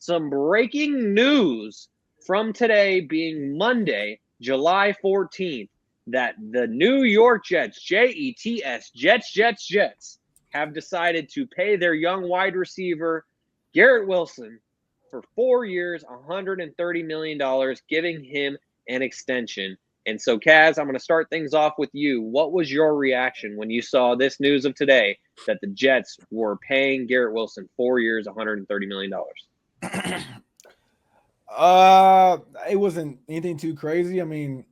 some breaking news from today being Monday, July 14th, that the New York Jets, Jets, Jets, have decided to pay their young wide receiver, Garrett Wilson, for 4 years, $130 million, giving him an extension. And so, Kaz, I'm going to start things off with you. What was your reaction when you saw this news of today that the Jets were paying Garrett Wilson 4 years, $130 million? It wasn't anything too crazy. I mean,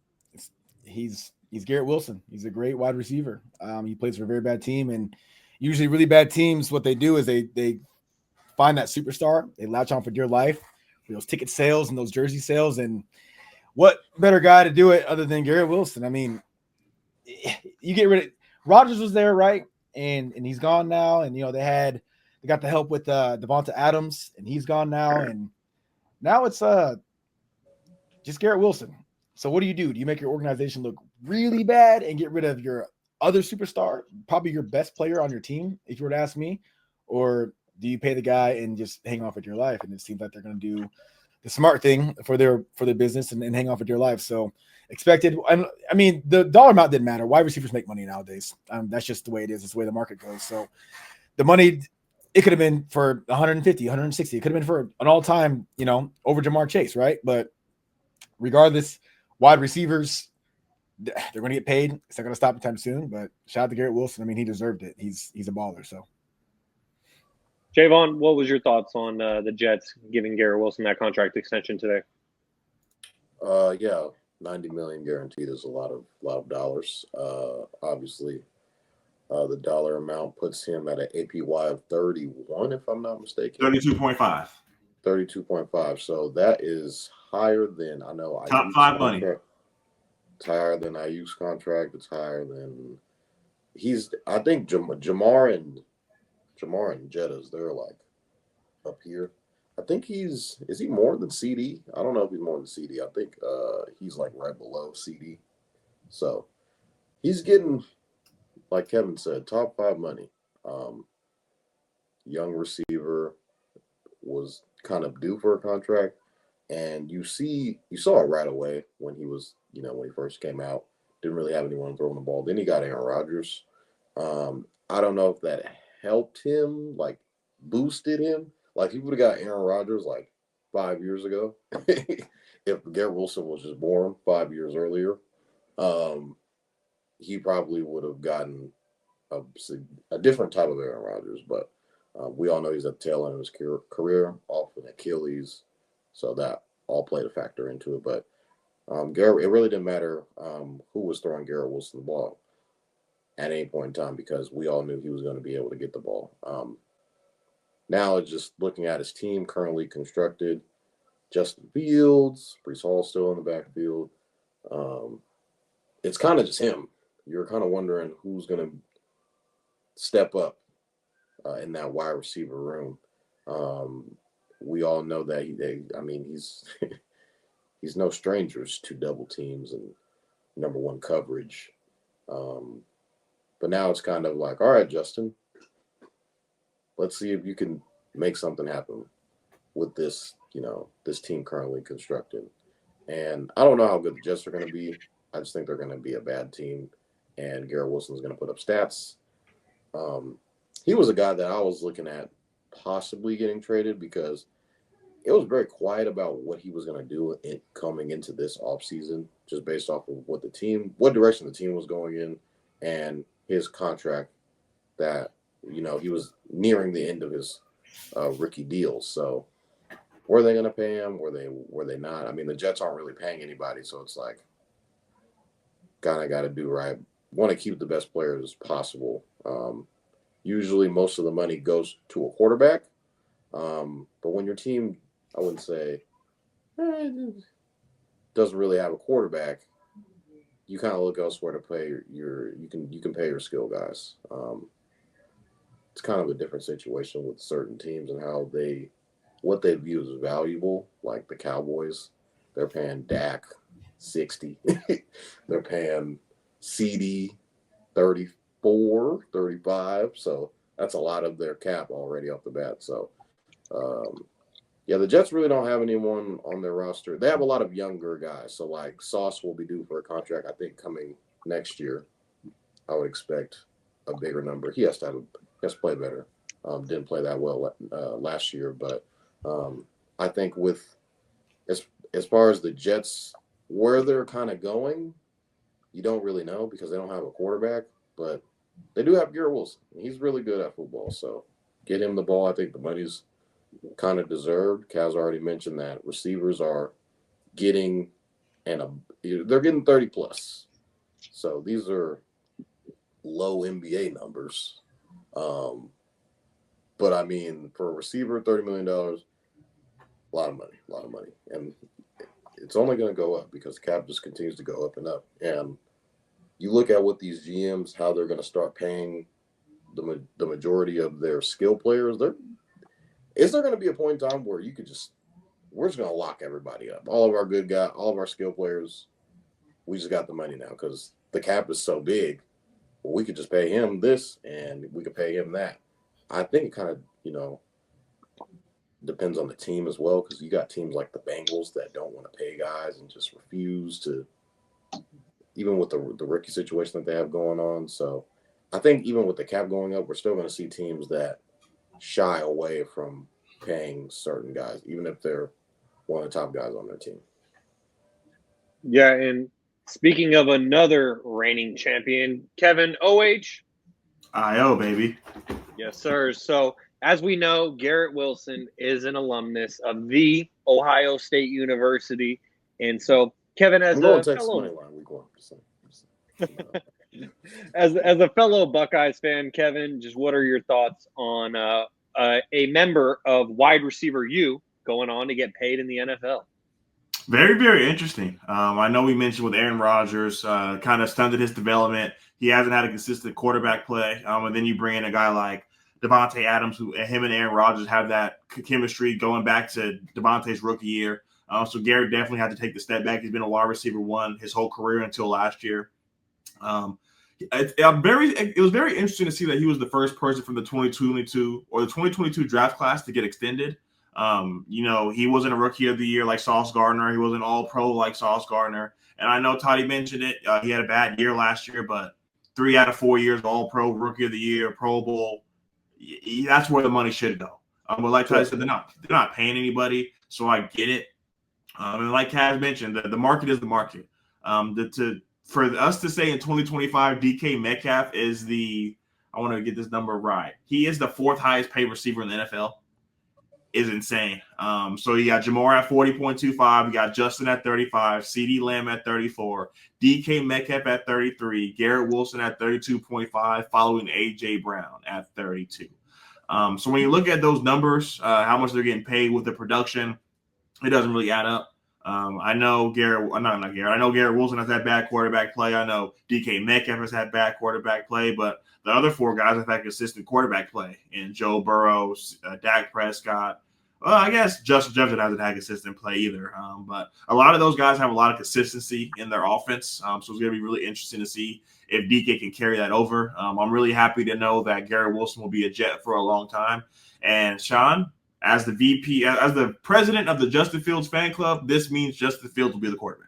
he's Garrett Wilson. He's a great wide receiver. He plays for a very bad team, and usually really bad teams, what they do is they find that superstar, they latch on for dear life for those ticket sales and those jersey sales. And what better guy to do it other than Garrett Wilson? I mean, you get rid of Rodgers was there, right? And he's gone now. And they got the help with Devonta Adams, and he's gone now. And now it's just Garrett Wilson. So what do? Do you make your organization look really bad and get rid of your other superstar, probably your best player on your team, if you were to ask me? Or do you pay the guy and just hang off with your life? And it seems like they're going to do the smart thing for their business and hang off with your life. So expected. I mean, the dollar amount didn't matter. Wide receivers make money nowadays. That's just the way it is. It's the way the market goes. So the money, it could have been for 150, 160. It could have been for an all-time, over Jamar Chase, right? But regardless, wide receivers, they're going to get paid. It's not going to stop anytime soon. But shout out to Garrett Wilson. I mean, he deserved it. He's a baller. So. Jaevon, what was your thoughts on the Jets giving Garrett Wilson that contract extension today? Yeah, $90 million guaranteed is a lot of dollars. Obviously, the dollar amount puts him at an APY of 31, if I'm not mistaken. 32.5. 32.5. So that is higher than top five money. It's higher than Ayuk's contract. It's higher than I think Jamar and Jetta's, they're like up here. I think is he more than CD? I don't know if he's more than CD. I think he's like right below CD. So he's getting, like Kevin said, top five money. Young receiver, was kind of due for a contract. And you saw it right away when he was, when he first came out, didn't really have anyone throwing the ball. Then he got Aaron Rodgers. I don't know if that helped him, like boosted him. Like he would have got Aaron Rodgers like 5 years ago. If Garrett Wilson was just born 5 years earlier, he probably would have gotten a different type of Aaron Rodgers. But we all know he's at the tail end of his career, off an Achilles. So that all played a factor into it. But Garrett, it really didn't matter who was throwing Garrett Wilson the ball at any point in time, because we all knew he was going to be able to get the ball. Now it's just looking at his team currently constructed. Justin Fields, Breece Hall still in the backfield. It's kind of just him. You're kind of wondering who's going to step up in that wide receiver room. We all know that he's he's no strangers to double teams and number one coverage. But now it's kind of like, all right, Justin, let's see if you can make something happen with this, this team currently constructed. And I don't know how good the Jets are going to be. I just think they're going to be a bad team, and Garrett Wilson's going to put up stats. He was a guy that I was looking at possibly getting traded, because it was very quiet about what he was going to do coming into this offseason, just based off of what direction the team was going in, and his contract that, he was nearing the end of his rookie deal. So were they going to pay him? Were they not? I mean, the Jets aren't really paying anybody, so it's like, kind of got to do right. Want to keep the best players possible. Usually most of the money goes to a quarterback. But when your team, I wouldn't say, doesn't really have a quarterback, you kind of look elsewhere to pay you can pay your skill guys. It's kind of a different situation with certain teams and what they view as valuable. Like the Cowboys, they're paying Dak 60. They're paying CD 34, 35. So that's a lot of their cap already off the bat. So, Yeah, the Jets really don't have anyone on their roster. They have a lot of younger guys. So, like, Sauce will be due for a contract, I think, coming next year. I would expect a bigger number. He has to play better. Didn't play that well last year. But I think with as far as the Jets, where they're kind of going, you don't really know because they don't have a quarterback. But they do have Garrett Wilson. He's really good at football. So get him the ball. I think the money's kind of deserved. Kaz already mentioned that receivers are getting they're getting 30 plus. So these are low NBA numbers. But I mean, for a receiver, $30 million, a lot of money. And it's only going to go up because cap just continues to go up and up. And you look at what these GMs, how they're going to start paying the majority of their skill players. Is there going to be a point in time where we're just going to lock everybody up? All of our good guys, all of our skill players, we just got the money now because the cap is so big. Well, we could just pay him this and we could pay him that. I think it kind of, depends on the team as well because you got teams like the Bengals that don't want to pay guys and just refuse to, even with the rookie situation that they have going on. So I think even with the cap going up, we're still going to see teams that shy away from paying certain guys, even if they're one of the top guys on their team. Yeah, and speaking of another reigning champion, Kevin OH. IO, baby. Yes, sir. So as we know, Garrett Wilson is an alumnus of the Ohio State University. And so, Kevin, as a fellow Buckeyes fan, Kevin, just what are your thoughts on a member of wide receiver U going on to get paid in the NFL? Very, very interesting. I know we mentioned with Aaron Rodgers, kind of stunted his development. He hasn't had a consistent quarterback play. And then you bring in a guy like Devontae Adams, who him and Aaron Rodgers have that chemistry going back to Devontae's rookie year. So Garrett definitely had to take the step back. He's been a wide receiver one his whole career until last year. It was very interesting to see that he was the first person from the 2022 draft class to get extended. He wasn't a rookie of the year like Sauce Gardner. He wasn't all pro like Sauce Gardner. And I know Toddy mentioned it. He had a bad year last year, but 3 out of 4 years, all pro, rookie of the year, Pro Bowl. That's where the money should go. But like Toddy said, they're not paying anybody. So I get it. And like Kaz mentioned, the market is the market. For us to say in 2025, DK Metcalf is I want to get this number right. He is the 4th highest paid receiver in the NFL. Is insane. So you got Jamar at 40.25. You got Justin at 35. CeeDee Lamb at 34. DK Metcalf at 33. Garrett Wilson at 32.5, following A.J. Brown at 32. So when you look at those numbers, how much they're getting paid with the production, it doesn't really add up. I know Garrett Wilson has had bad quarterback play. I know DK Metcalf has had bad quarterback play, but the other 4 guys have had consistent quarterback play. And Joe Burrow, Dak Prescott. Well, I guess Justin Jefferson hasn't had consistent play either. But a lot of those guys have a lot of consistency in their offense. So it's going to be really interesting to see if DK can carry that over. I'm really happy to know that Garrett Wilson will be a Jet for a long time. And Shaun, as the VP, as the president of the Justin Fields fan club, this means Justin Fields will be the quarterback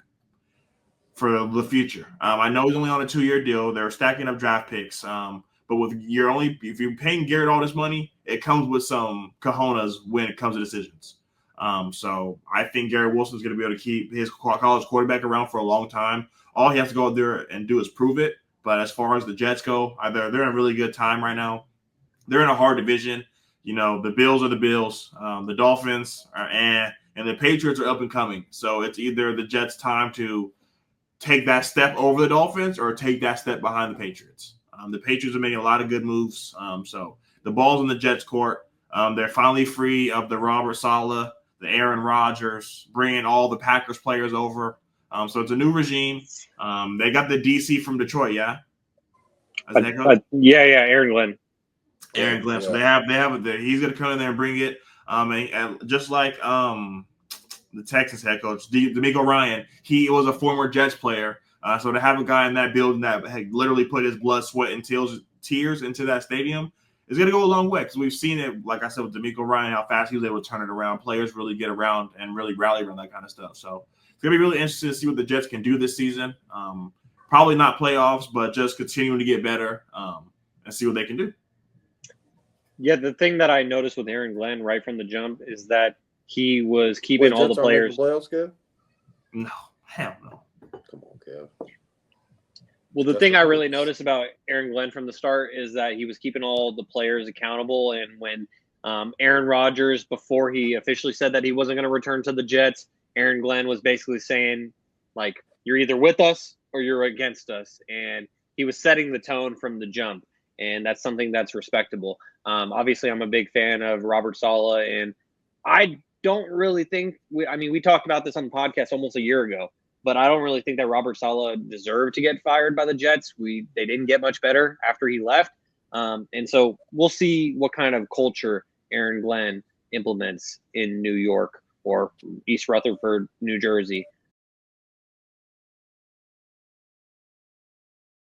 for the future. I know he's only on a 2-year deal. They're stacking up draft picks. But if you're paying Garrett all this money, it comes with some cojones when it comes to decisions. So I think Garrett Wilson is going to be able to keep his college quarterback around for a long time. All he has to go out there and do is prove it. But as far as the Jets go, they're in a really good time right now. They're in a hard division. The Bills are the Bills. The Dolphins are and the Patriots are up and coming. So it's either the Jets' time to take that step over the Dolphins or take that step behind the Patriots. The Patriots are making a lot of good moves. So the ball's in the Jets' court. They're finally free of the Robert Saleh, the Aaron Rodgers, bringing all the Packers players over. So it's a new regime. They got the DC from Detroit, yeah? Aaron Glenn. Aaron Glenn. Yeah. So they have it. He's going to come in there and bring it. And just like the Texans head coach, D'Amico Ryan, he was a former Jets player. So to have a guy in that building that had literally put his blood, sweat, and tears into that stadium it's going to go a long way because we've seen it, like I said, with D'Amico Ryan, how fast he was able to turn it around. Players really get around and really rally around that kind of stuff. So it's going to be really interesting to see what the Jets can do this season. Probably not playoffs, but just continuing to get better and see what they can do. Yeah, the thing that I noticed with Aaron Glenn right from the jump is that he was keeping all the players. Playoffs, Kev? No, hell no. Come on, Kev. Well, the thing I really noticed about Aaron Glenn from the start is that he was keeping all the players accountable. And when Aaron Rodgers, before he officially said that he wasn't going to return to the Jets, Aaron Glenn was basically saying, like, you're either with us or you're against us. And he was setting the tone from the jump. And that's something that's respectable. Obviously, I'm a big fan of Robert Saleh, and I don't really think we talked about this on the podcast almost a year ago, but I don't really think that Robert Saleh deserved to get fired by the Jets. They didn't get much better after he left. And so we'll see what kind of culture Aaron Glenn implements in New York or East Rutherford, New Jersey.